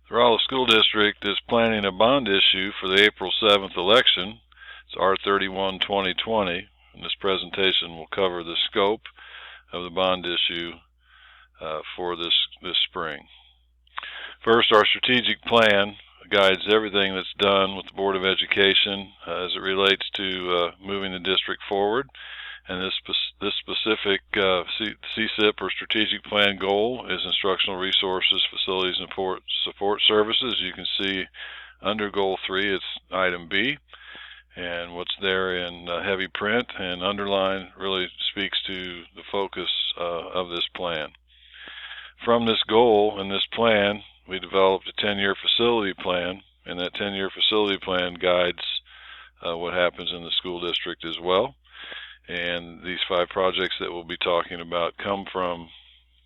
The Rolla School District is planning a bond issue for the April 7th election. It's R31-2020, and this presentation will cover the scope of the bond issue for this spring. First, our strategic plan guides everything that's done with the Board of Education as it relates to moving the district forward. And this specific CSIP or strategic plan goal is instructional resources, facilities, and support services. You can see under goal 3, it's item B. And what's there in heavy print and underline really speaks to the focus of this plan. From this goal and this plan, we developed a 10-year facility plan, and that 10-year facility plan guides what happens in the school district as well. And these 5 projects that we'll be talking about come from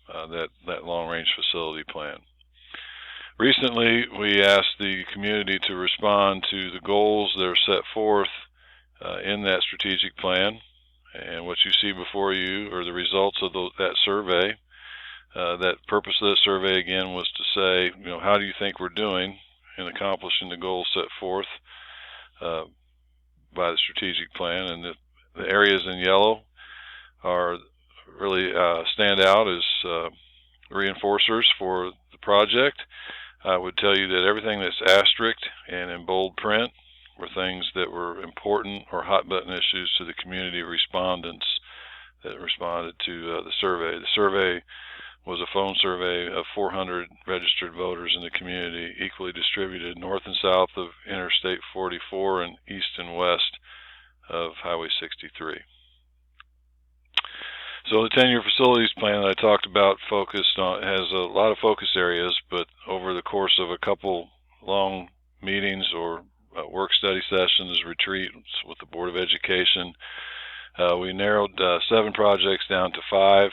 that long-range facility plan. Recently, we asked the community to respond to the goals that are set forth in that strategic plan. And what you see before you are the results of that survey. That purpose of that survey, again, was to say, how do you think we're doing in accomplishing the goals set forth by the strategic plan? And the areas in yellow are really stand out as reinforcers for the project. I would tell you that everything that's asterisked and in bold print were things that were important or hot button issues to the community respondents that responded to the survey. The survey was a phone survey of 400 registered voters in the community, equally distributed north and south of Interstate 44 and east and west of Highway 63. So the 10-year facilities plan that I talked about has a lot of focus areas, but over the course of a couple long meetings or work study sessions, retreats with the Board of Education, we narrowed 7 projects down to 5.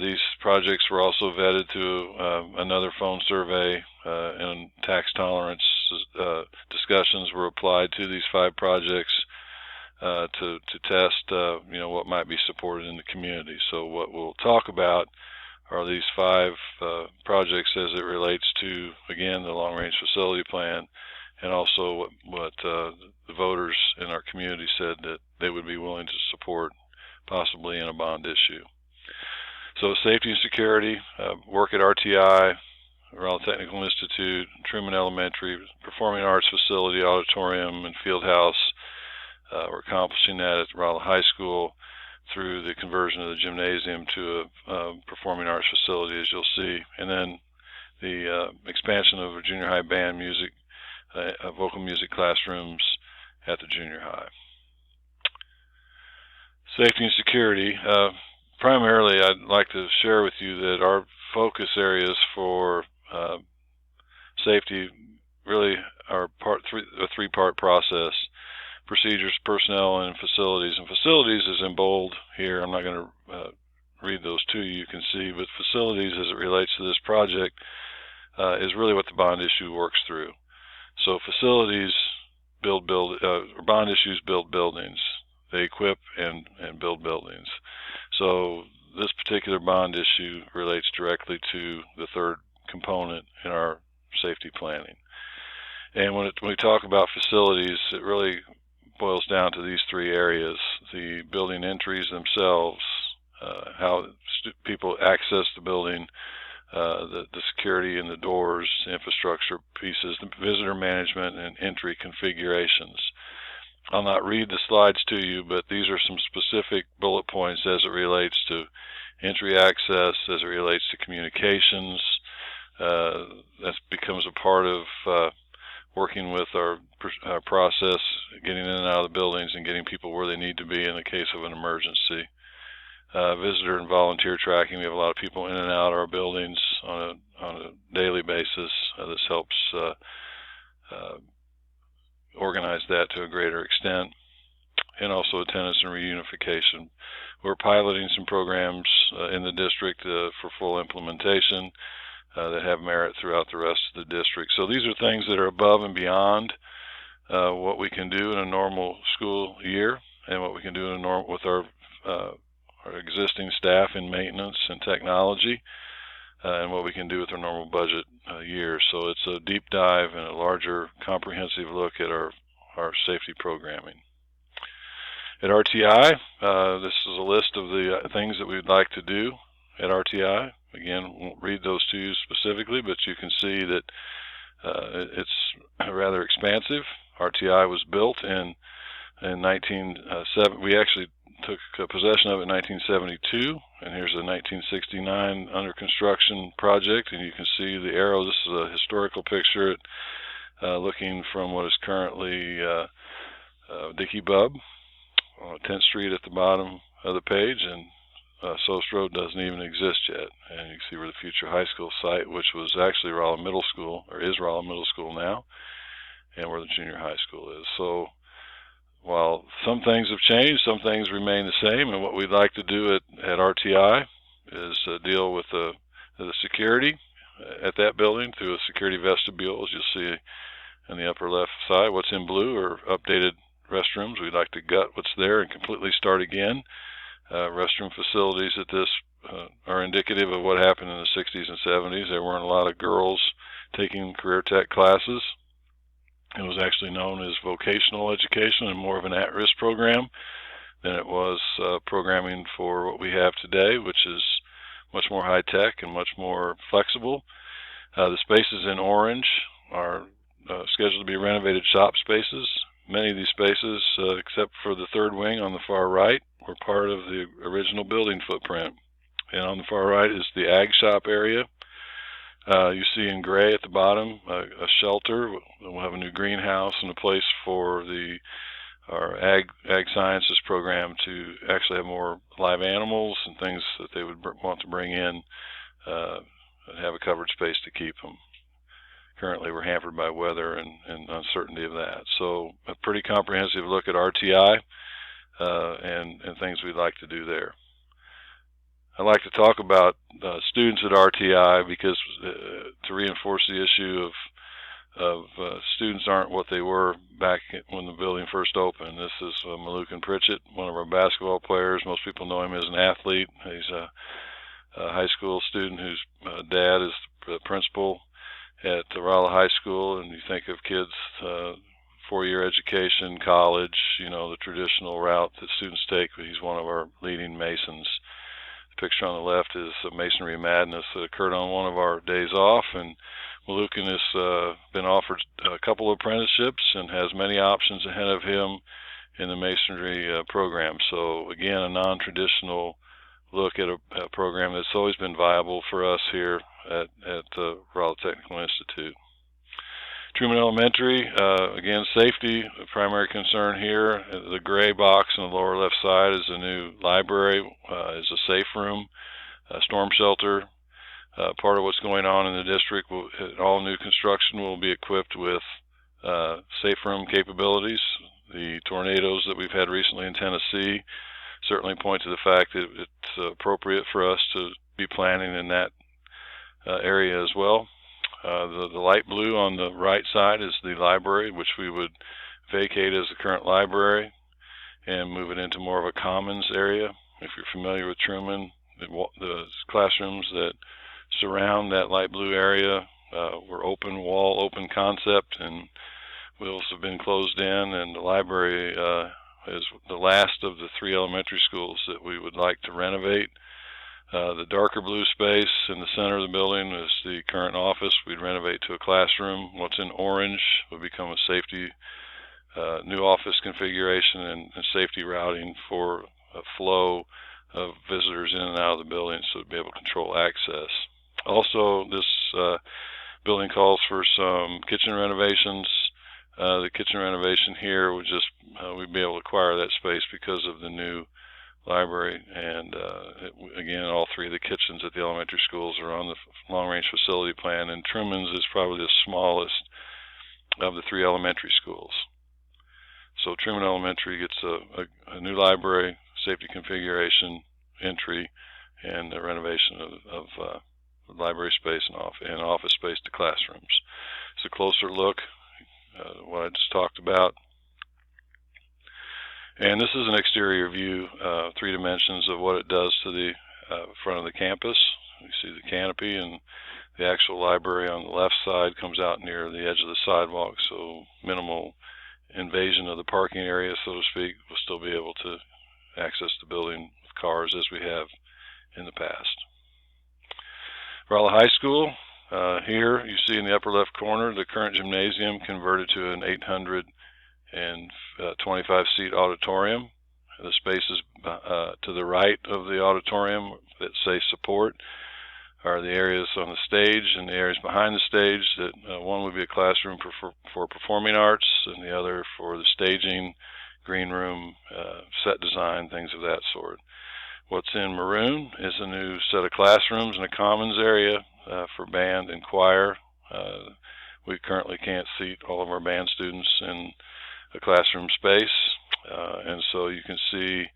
These projects were also vetted through another phone survey, and tax tolerance discussions were applied to these 5 projects to test what might be supported in the community. So what we'll talk about are these 5 projects as it relates to, again, the long-range facility plan, and also what the voters in our community said that they would be willing to support, possibly in a bond issue. So safety and security, work at RTI, Rolla Technical Institute, Truman Elementary, Performing Arts Facility, Auditorium, and Field House. We're accomplishing that at Rolla High School through the conversion of the gymnasium to a performing arts facility, as you'll see, and then the expansion of a junior high band music, vocal music classrooms at the junior high. Safety and security. Primarily, I'd like to share with you that our focus areas for safety really are a 3-part process: procedures, personnel, and facilities. And facilities is in bold here. I'm not going to read those to you. You can see, but facilities, as it relates to this project, is really what the bond issue works through. So facilities bond issues build buildings. They equip and build buildings. So this particular bond issue relates directly to the 3rd component in our safety planning. And when we talk about facilities, it really boils down to these 3 areas: the building entries themselves, how people access the building, the security in the doors, infrastructure pieces, the visitor management, and entry configurations. I'll not read the slides to you, but these are some specific bullet points as it relates to entry access, as it relates to communications. That becomes a part of working with our process, getting in and out of the buildings and getting people where they need to be in the case of an emergency. Visitor and volunteer tracking. We have a lot of people in and out of our buildings on a daily basis. This helps organize that to a greater extent, and also attendance and reunification. We're piloting some programs in the district for full implementation that have merit throughout the rest of the district. So these are things that are above and beyond what we can do in a normal school year, and what we can do with our existing staff in maintenance and technology, and what we can do with our normal budget years. So it's a deep dive and a larger comprehensive look at our safety programming. At RTI, this is a list of the things that we'd like to do at RTI. Again, won't read those to you specifically, but you can see that it's rather expansive. RTI was built in 1970. We actually took possession of it in 1972, and here's a 1969 under construction project, and you can see the arrow. This is a historical picture looking from what is currently Dickey Bub on 10th Street at the bottom of the page, and Soast Road doesn't even exist yet. And you can see where the future high school site, which was actually Rolla Middle School, or is Rolla Middle School now, and where the junior high school is. So while some things have changed, some things remain the same, and what we'd like to do at RTI is deal with the security at that building through a security vestibule, as you'll see on the upper left side. What's in blue are updated restrooms. We'd like to gut what's there and completely start again. Restroom facilities at this are indicative of what happened in the 60s and 70s. There weren't a lot of girls taking career tech classes. It was actually known as vocational education and more of an at-risk program than it was programming for what we have today, which is much more high-tech and much more flexible. The spaces in orange are scheduled to be renovated shop spaces. Many of these spaces, except for the third wing on the far right, were part of the original building footprint. And on the far right is the ag shop area. You see in gray at the bottom a shelter. We'll have a new greenhouse and a place for our ag sciences program to actually have more live animals and things that they would want to bring in and have a covered space to keep them. Currently, we're hampered by weather and uncertainty of that. So a pretty comprehensive look at RTI and things we'd like to do there. I'd like to talk about students at RTI because to reinforce the issue of students aren't what they were back when the building first opened. This is Malookan Pritchett, one of our basketball players. Most people know him as an athlete. He's a high school student whose dad is the principal at the Rolla High School, and you think of kids, 4-year education, college, the traditional route that students take. He's one of our leading masons. The picture on the left is a masonry madness that occurred on one of our days off, and Malookan has been offered a couple of apprenticeships and has many options ahead of him in the masonry program. So again, a non-traditional look at a program that's always been viable for us here at the Rolla Technical Institute. Truman Elementary, again, safety, a primary concern here. The gray box on the lower left side is a new library, is a safe room, a storm shelter. Part of what's going on in the district, all new construction will be equipped with safe room capabilities. The tornadoes that we've had recently in Tennessee certainly point to the fact that it's appropriate for us to be planning in that area as well. The light blue on the right side is the library, which we would vacate as the current library and move it into more of a commons area. If you're familiar with Truman, the classrooms that surround that light blue area were open wall, open concept, and wheels have been closed in, and the library is the last of the 3 elementary schools that we would like to renovate. The darker blue space in the center of the building is the current office. We'd renovate to a classroom. What's in orange would become a safety, new office configuration and safety routing for a flow of visitors in and out of the building so to be able to control access. Also, this building calls for some kitchen renovations. The kitchen renovation here would just, we'd be able to acquire that space because of the new library, and again, all 3 of the kitchens at the elementary schools are on the long-range facility plan, and Truman's is probably the smallest of the 3 elementary schools. So Truman Elementary gets a new library, safety configuration, entry, and the renovation of library space and office space to classrooms. It's a closer look at what I just talked about. And this is an exterior view, 3 dimensions of what it does to the front of the campus. You see the canopy, and the actual library on the left side comes out near the edge of the sidewalk, so minimal invasion of the parking area, so to speak. We'll still be able to access the building with cars as we have in the past. Rolla High School, here you see in the upper left corner the current gymnasium converted to an 825-seat auditorium. The spaces to the right of the auditorium that say support are the areas on the stage and the areas behind the stage. That one would be a classroom for performing arts, and the other for the staging, green room, set design, things of that sort. What's in maroon is a new set of classrooms and a commons area for band and choir. We currently can't seat all of our band students in a classroom space, and so you can see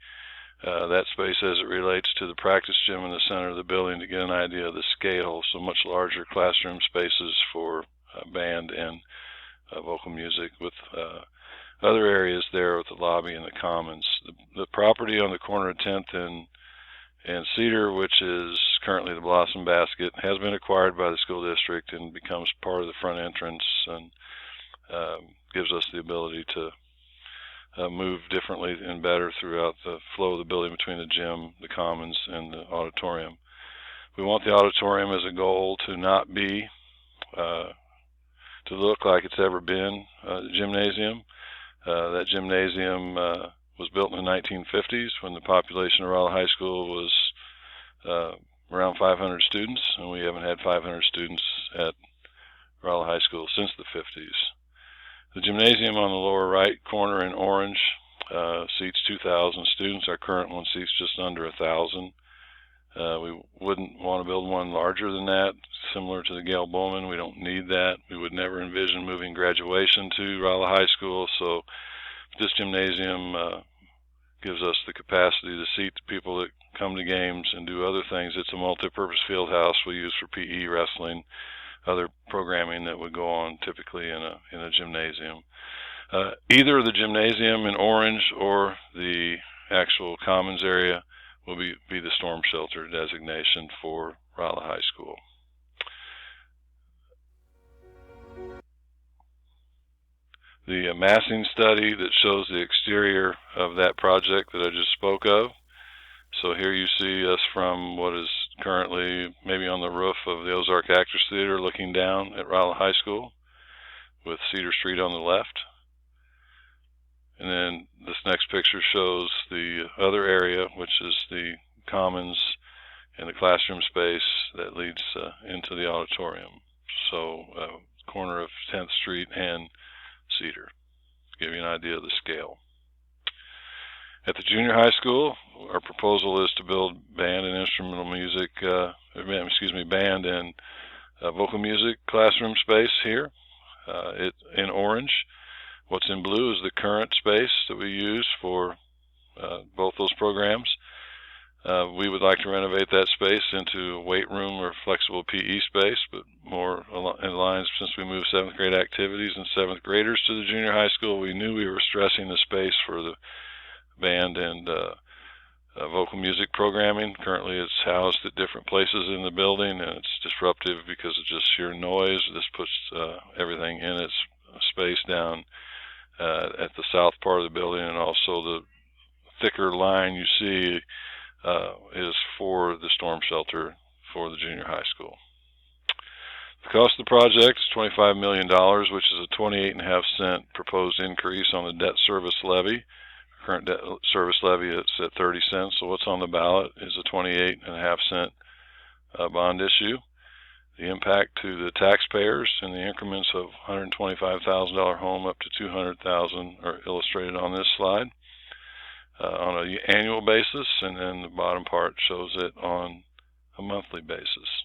that space as it relates to the practice gym in the center of the building to get an idea of the scale. So much larger classroom spaces for band and vocal music, with other areas there with the lobby and the commons. The property on the corner of 10th and Cedar, which is currently the Blossom Basket, has been acquired by the school district and becomes part of the front entrance, and gives us the ability to move differently and better throughout the flow of the building between the gym, the commons, and the auditorium. We want the auditorium as a goal to not be, to look like it's ever been a gymnasium. That gymnasium was built in the 1950s when the population of Rolla High School was around 500 students, and we haven't had 500 students at Rolla High School since the 50s. The gymnasium on the lower right corner in orange seats 2,000 students. Our current one seats just under 1,000. We wouldn't want to build one larger than that, similar to the Gail Bowman. We don't need that. We would never envision moving graduation to Rolla High School, so this gymnasium gives us the capacity to seat the people that come to games and do other things. It's a multi-purpose field house we use for PE, wrestling, other programming that would go on typically in a gymnasium. Either the gymnasium in orange or the actual commons area will be the storm shelter designation for Rolla High School. The massing study that shows the exterior of that project that I just spoke of. So here you see us from what is currently maybe on the roof of the Ozark Actors Theater looking down at Rolla High School with Cedar Street on the left. And then this next picture shows the other area, which is the commons and the classroom space that leads into the auditorium. So corner of 10th Street and Cedar, to give you an idea of the scale. At the junior high school, our proposal is to build band and instrumental music, band and vocal music classroom space here. In orange. What's in blue is the current space that we use for both those programs. We would like to renovate that space into a weight room or flexible PE space, but more in lines since we moved 7th grade activities and 7th graders to the junior high school. We knew we were stressing the space for the band and vocal music programming. Currently it's housed at different places in the building, and it's disruptive because of just sheer noise. This puts everything in its space down at the south part of the building, and also the thicker line you see is for the storm shelter for the junior high school. The cost of the project is $25 million, which is a 28.5-cent proposed increase on the debt service levy. Current debt service levy is at 30 cents, so what's on the ballot is a 28.5-cent bond issue. The impact to the taxpayers in the increments of $125,000 home up to $200,000 are illustrated on this slide on an annual basis, and then the bottom part shows it on a monthly basis.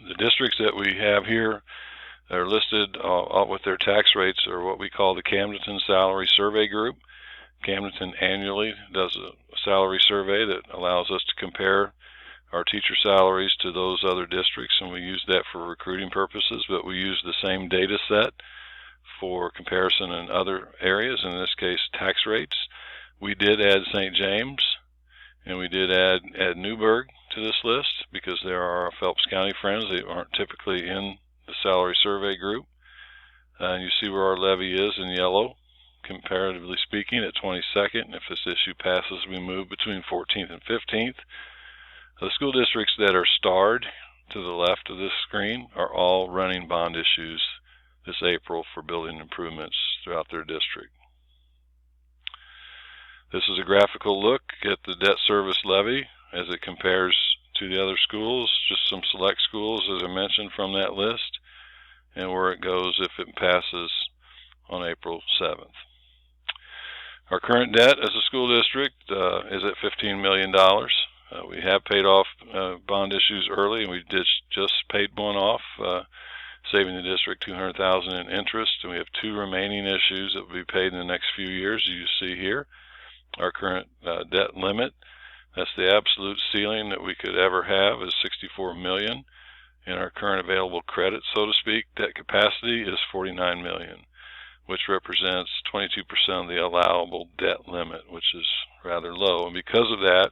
The districts that we have here are listed with their tax rates are what we call the Camdenton Salary Survey Group. Camdenton annually does a salary survey that allows us to compare our teacher salaries to those other districts, and we use that for recruiting purposes, but we use the same data set for comparison in other areas, in this case tax rates. We did add St. James, and we did add Newburgh to this list because there are our Phelps County friends. They aren't typically in the salary survey group. And you see where our levy is in yellow, comparatively speaking, at 22nd. If this issue passes, we move between 14th and 15th. The school districts that are starred to the left of this screen are all running bond issues this April for building improvements throughout their district. This is a graphical look at the debt service levy as it compares to the other schools, just some select schools, as I mentioned, from that list, and where it goes if it passes on April 7th. Our current debt as a school district is at $15 million. We have paid off bond issues early, and we just paid one off, saving the district $200,000 in interest, and we have 2 remaining issues that will be paid in the next few years, as you see here. Our current debt limit, that's the absolute ceiling that we could ever have, is $64 million. And our current available credit, so to speak, debt capacity is $49 million, which represents 22% of the allowable debt limit, which is rather low. And because of that,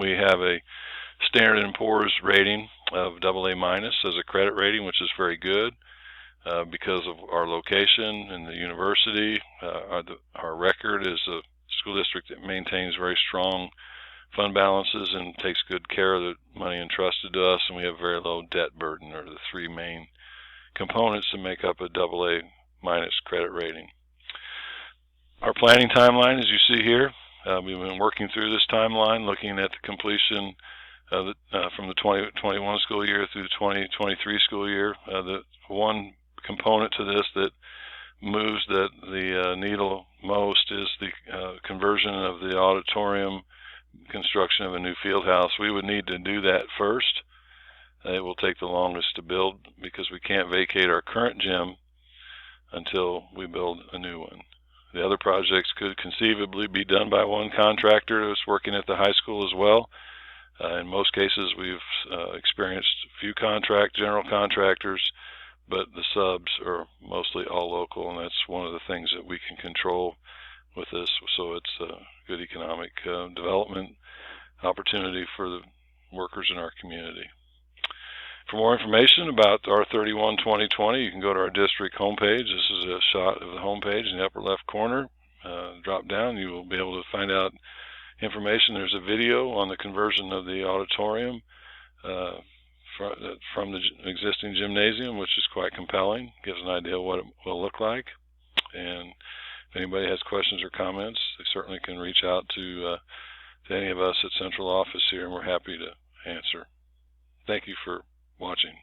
we have a Standard & Poor's rating of AA- as a credit rating, which is very good. Because of our location and the university, our record is a school district that maintains very strong fund balances and takes good care of the money entrusted to us, and we have very low debt burden, are the 3 main components that make up a AA- credit rating. Our planning timeline, as you see here, we've been working through this timeline, looking at the completion of from the 2021 school year through the 2023 school year. The one component to this that moves the needle most is the conversion of the auditorium, construction of a new field house. We would need to do that first. It will take the longest to build because we can't vacate our current gym until we build a new one. The other projects could conceivably be done by one contractor that's working at the high school as well. In most cases, we've experienced a few general contractors, but the subs are mostly all local, and that's one of the things that we can control with this. So it's a good economic development opportunity for the workers in our community. For more information about R31-2020, you can go to our district homepage. This is a shot of the homepage in the upper left corner. Drop down, you will be able to find out information. There's a video on the conversion of the auditorium from the existing gymnasium, which is quite compelling. Gives an idea of what it will look like. And if anybody has questions or comments, they certainly can reach out to any of us at central office here, and we're happy to answer. Thank you for watching.